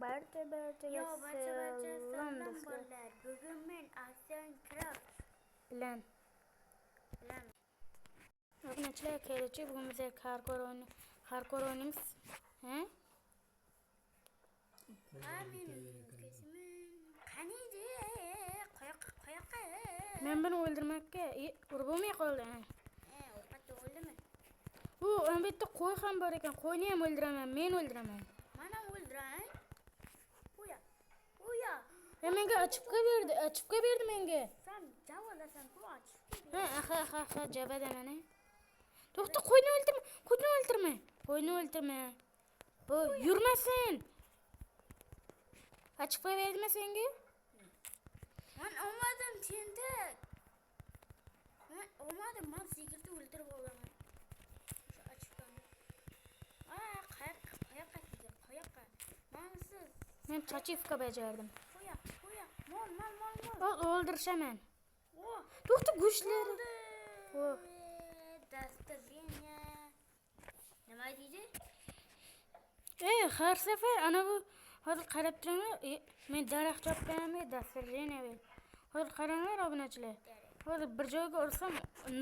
Yo, barcha salom bolalar. Bugun men Action Craft bilan obunachilar keluvchi bugun biz hardcore o'ynaymiz. Ha? Qaniydi? Qayoqqa? Men buni o'ldirmakka urib olmay qoldi. Ovqatda o'ldimi? Bu albatta qo'y ham bor ekan. Qo'yni ham o'ldiraman, men o'ldiraman. Mana o'ldiray. Uya. Menga ochibqa berdi menga. Sen javolasan, bu ochib. Ha, javada mana. To'xta, qo'yni o'ldirma. Bu yurmasin. Ochibqa berdimi senga? Men olmadim, tentak. Men sigirni o'ldirib olaman. Shu ochibqani. Qayoqqa? Mensiz. Men chachivka bajardim. Qo'ya. Mol. O'ldirishaman. To'xta, go'shtlari. Dasturga. Nima deydi? Har safar ana bu hozir qarab turinglar. Men daraxt chopganimga dasturga. Hozir qaranglar obunachilar. Hozir bir joyga ursam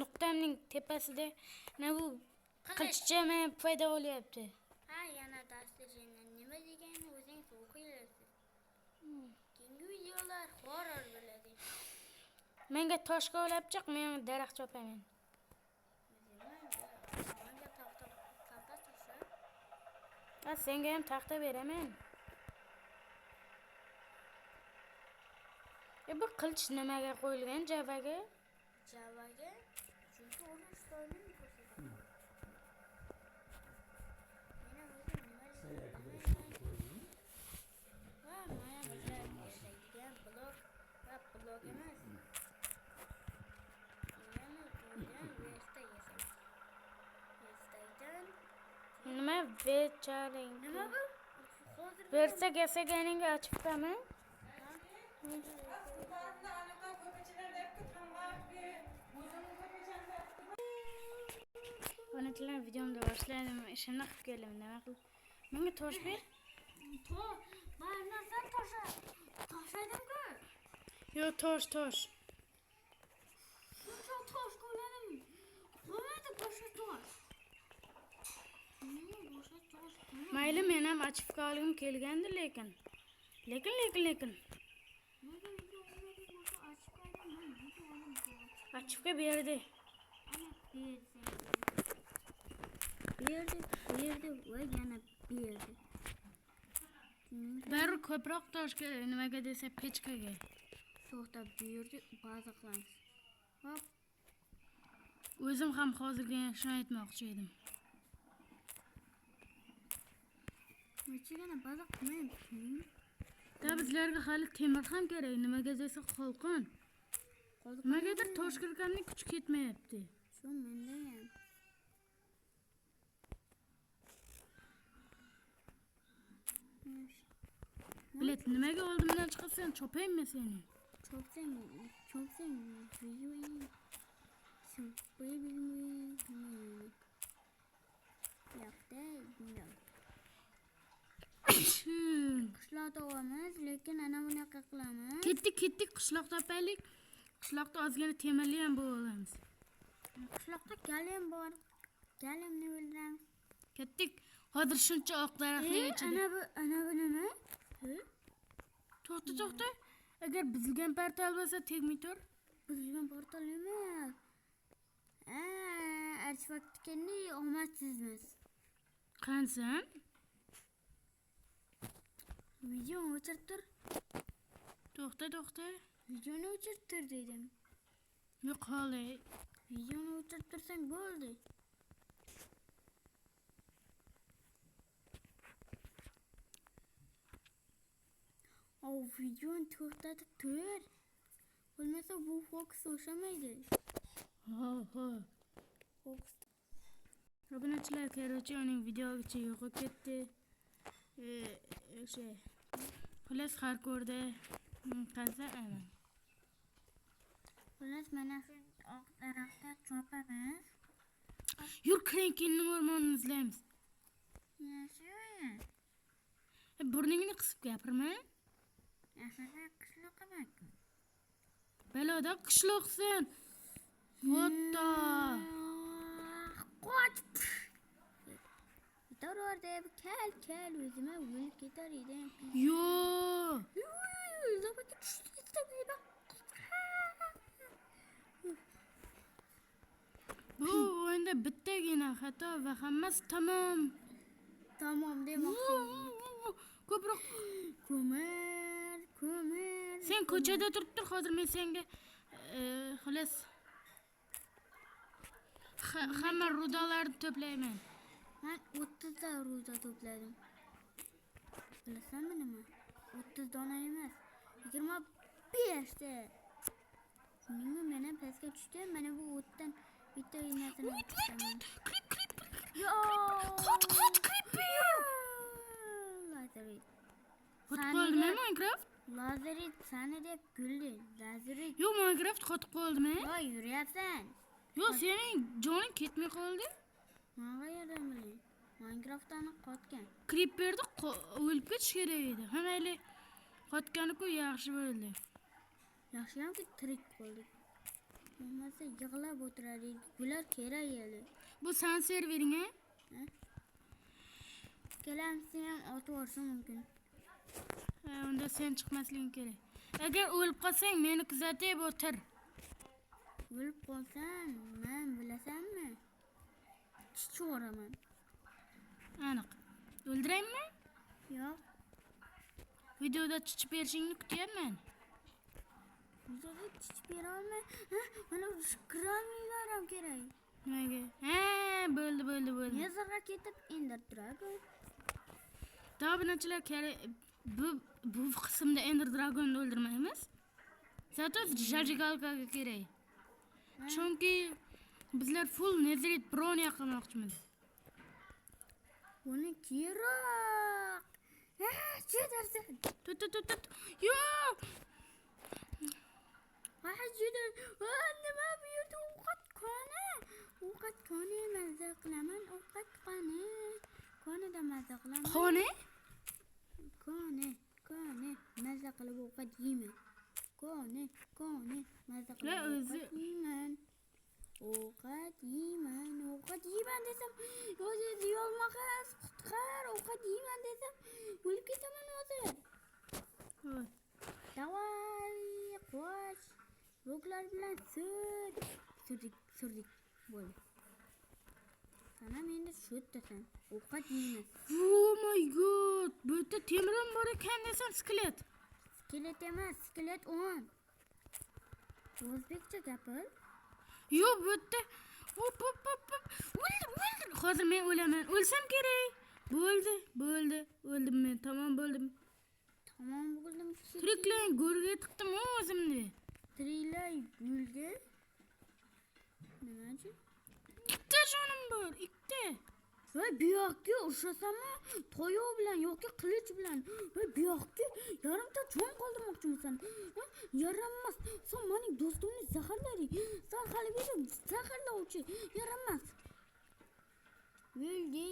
nuqtamning tepasida ana bu qilchichama paydo bo'lyapti. Yana dasturga nima deganini o'zingiz o'qiysiz. Keyingi videolar horror bo'ladi. Menga toshga olib chiq, men daraxt chopaman. Senga ham taxta beraman. Bu qilch nimaga qo'yilgan? Javaga? Chunki uni ustoyini ko'rsataman. Blok emas. Nima vecharing? Nima bu? Bersak yasaganingga ochibqami? Obunachilar, videomni boshladim. Ishimni qilib keldim. Nima qilib? Menga tosh ber. Bana sen toshlading-ku. Yo, tosh. Shuncha tosh qo'lladim. Qo'ymadi boshqa tosh. Mayli, men ham ochibqa olgim kelgandi, lekin. Ochibqa berdi. Berdi va yana berdi. Bir ko'proq tosh kerak, nimaga desa pechkaga. To'xtab berdi, baza qilamiz. Hop. O'zim ham hozirga shuni aytmoqchi edim. Nechigina baza qilmayapsiz? Bizlarga hali temir ham kerak, nimaga desa qolqon. Nimagadir tosh kirganning kuchi ketmayapti. Shu menda ham. Bilet, nimaga oldimdan chiqasan? Chopaymi seni? Chopsang, videoyu bilmayman. Yo'qda, bilmayman. Qishloqda olamiz, lekin ana bunaqa qilamiz. Ketdik, qishloq topaylik. Qishloqda ozgina temirli ham bo'lamiz. Qishloqda galim bor. Galimni o'ldiramiz. Ketdik. Hozir shuncha oq daraxtning ichida. Ana bu nima? To'xta. Agar buzilgan portal bo'lsa tegmay tur. Buzilgan portal emas. Artefaktni omadsizmiz. Qansan? Videoni o'chirib tur. To'xta. Videoni o'chirib tur dedim. Yo'q, hali. Videoni o'chirib tursang bo'ldi. Videoni to'xtatib tur. Bo'lmasa bu fokus o'shamaydi. Fokus. Obunachilar, kerakchi uning videogacha yo'qib ketdi. Xullas hardcore'da qancha ana. Xullas mana shu oq daraxtga chopamiz. Yur, Krenkinning o'rmonini izlaymiz. Yaxshi. Burningni qisib gapirma. Aslida qishloqaman. Baloda qishloqsan. Votta. Qoch. Darorda kel o'zima o'lib ketar edim. Yo. Zaboga tushdi. Bu o'yinda bittagina xato va hammasi tamom. Tamom demoqchi. Ko'proq Ko'mir. sen ko'chada turib tur, hozir men senga xolos hamma rudalarni to'playman. Men 30 ta ruda to'pladim. Bilasanmi nima? 30 dona emas, 25 ta. Shuningmi men ham pastga tushdim. Mana bu o'tdan bitta narsani o'tdim. Yo! Lazerit. Qotib qoldimi Minecraft? Lazerit sani deb kuldi. Lazerit. Yo, Minecraft qotib qoldimi? Voy, yuryapsan. Yo, sening joning ketmay qoldi. Nima yerdan bilaman? Minecraftdan qotgan. Creeper'da o'lib ketish kerak edi. Hamayli qotganiku yaxshi bo'ldi. Yaxshiyamki tirik qoldik. Bo'lmasa yig'lab o'tirar edik. Bular kerak edi. Bu san servering, a? Kelamsi ham otib yuborsa mumkin. Unda sen chiqmasliging kerak. Agar o'lib qolsang, meni kuzatib o'tir. O'lib qolsam, men bilasanmi? Chichoraman. Aniq. O'ldiraymi? Yo'q. Videoda chichib berishingni kutyapman. Videoda chichib bera olmay. Mana shu kranlar ham kerak. Nimaga? Bo'ldi. Nezarga ketib Ender Dragon. Tabunachilar kerak. Bu qismda Ender Dragon'ni o'ldirmaymiz. Zato Jajigalkaga kerak. Chunki bizlar full Netherite bron qilmoqchimiz. Buni kerak. Chedarsan. Tut. Yo! Juda. Nima bu yerda ovqat qoni? Ovqat qoni mazza qilaman. Ovqat qoni. Qonida mazza qilaman. Qoni? Qoni. Mazza qilib ovqat yeyman. Qoni. Mazza qilib ovqat yeyman. Ovqat yeyman desam, o'zi yolmaqas, qutqar, ovqat yeyman desam, o'lib ketaman hozir. Davay, qo'sh. Roklar bilan surdik. Bo'ldi. Sana endi sho'ttasan. Ovqat yeyman. Oh my god. Bu yerda temir ham bor ekan desam, skelet. Skelet emas, skelet on. O'zbekcha gapir. Yo, bu yerda hop. O'ldim. Hozir men o'laman. O'lsam kerak. Bo'ldi. O'ldim men. Tamom bo'ldim. Tiriklay go'rga tiqdim o'zimni. Tiriklay gulga. Nimachi? Ikkita jonim bor, ikkita. Voy, bu yoqqa urshasammi? Toyoq bilan yoki qilich bilan. Voy, bu yoqqa yarimta jon qoldirmoqchimisan? Yaramas. Sen mening do'stimni zaharlading. Sen hali berim zaharlovchi. Yaramas. O'ldi.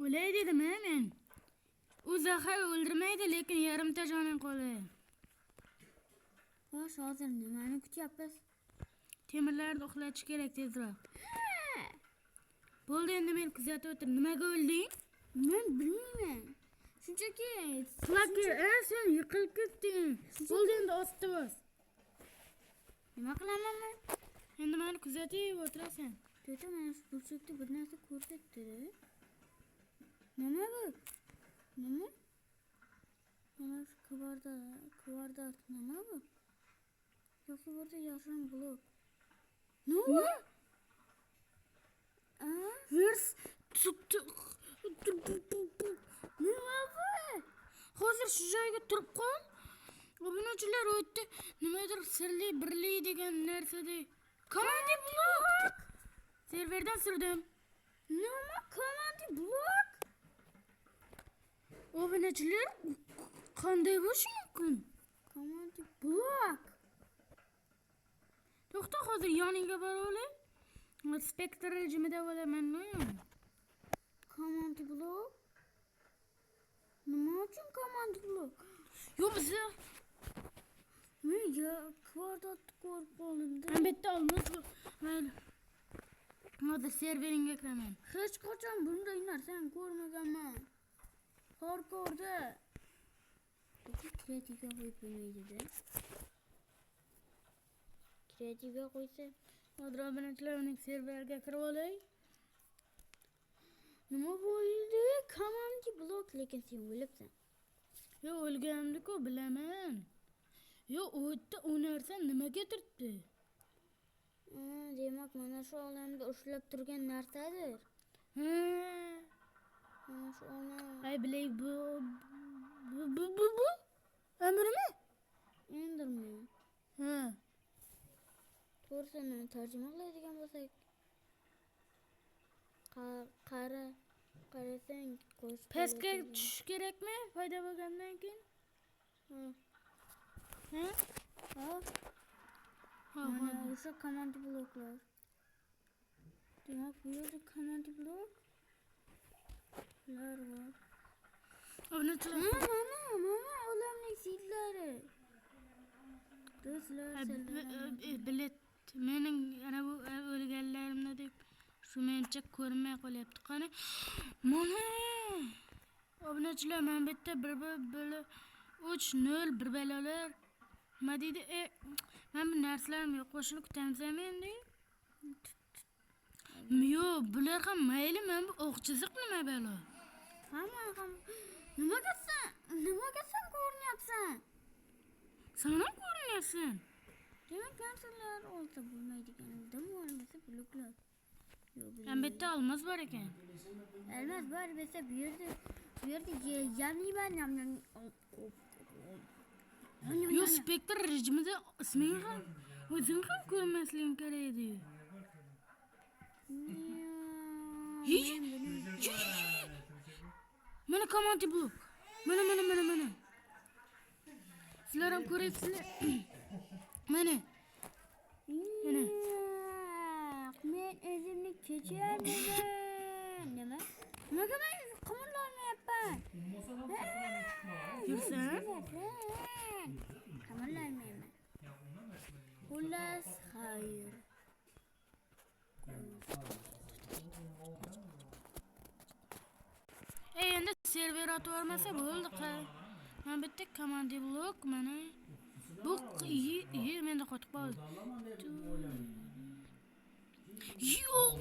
O'lay dedim men. U zahar o'ldirmaydi, lekin yarimta joning qoladi. Xo'sh, hozir nimani kutyapmiz? Temirlarni uxlatish kerak tezroq. Bo'ldi, endi men kuzatib o'tir. Nimaga o'lding? Men bilmayman. Shunchaki Slacker, sen yiqilib ketding. Bo'ldi, endi ostda bos. nima qilaman men? Endi meni kuzatib o'tirasan. To'ta, mana shu burchakda bir narsa ko'rsatdi. Nima bu? Nima? Mana shu kvarda nima bu? Yoki burada yashirin blok. Nima? Vers Nima bu? hozir shu joyga turib qol. Obunachilar o'tdi. Nimadir sirli, birli degan narsada. Command blok. Serverdan surdim. Nima command blok? Obunachilar qanday bo'lishi mumkin? Command blok. To'xta, hozir yoningga borib Spectre rejimida bo'laman. Command blok. Nima uchun komand blok? Yo'q bizni Men ya kvadratni ko'rib qoldim-da. ham bitta olmos bu. Mayli. Hozir serveringga kiraman. Hech qachon bunday narsani ko'rmaganman. Parkourda. Kreativga qo'yib bo'lmaydi-da. Kreativga qo'ysa, Hozir obunachilar uning serveriga kirib olay. nima bo'ldi? Command blok lekin sen o'libsan. Yo o'lganimni-ku bilaman. Yo u yerda u narsa nimaga turibdi? Demak, mana shu olamda ushlab turgan narsadir. Ha. Mana shu olam. Ay bilay bu. Amrimi? Enderman. Ha. To'g'risini tarjima qiladigan bo'lsak, qarasang qo'shib Pastga tushish kerakmi? Paydo bo'lgandan keyin? Ha. Ha? Ha? Ha, Mana hozir. o'sha command bloklar. Demak, bu yerda command bloklar bor. Obunachilar. Mana olamning seedlari. Do'stlar, Bilet mening ana bu o'lganlarimni deb shu mencha ko'rmay qolyapti. Qani mana obunachilar men bitta 3-0 bir balolar. Nima deydi? Men bu narsalarim yo'q qo'shilib kutamsam endi. Yo'q, bular ham mayli, men bu o'q chiziq nima balo? hamma nimaga sen ko'rinyapsan? Sen ham ko'rinyapsan. Demak, narsalar olsa bo'lmaydigan, bo'lmasa bloklar. Men bitta olmos bor ekan. Elmas bor desa bu yerda yamlayman. Yo spektr rejimida isming ham o'zing ham ko'rmasliging kerak edi. Mana command blok. Mana. Sizlar ham ko'rasizlar. Mana. Men o'zimni kechiraman. Nima? Nimaga men qimirlamayapman? Yursan? Qimirlamayman. Xullas, xayr. Endi server atib olmasa bo'ldi. Men bitta command blok mana. Bu menda qotib qoldi. Yo'q.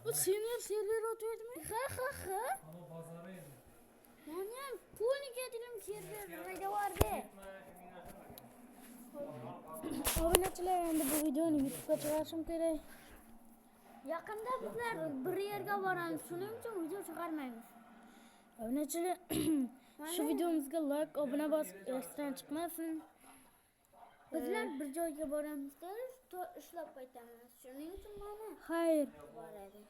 O seni server atıyordum. Ha. Manyak polik edilim server nerede vardı? Obunachilar, endi bu videoni YouTube'ga chiqarishim kerak. Yaqinda bizlar bir yerga boramiz. Shuning uchun video chiqarmaymiz. Obunachilar, shu videomizga like, obuna bosib, esdan chiqmasin. Bizlar bir joyga boramiz, ishlab qaytamiz. Shuning uchun mana Xayr. boradi.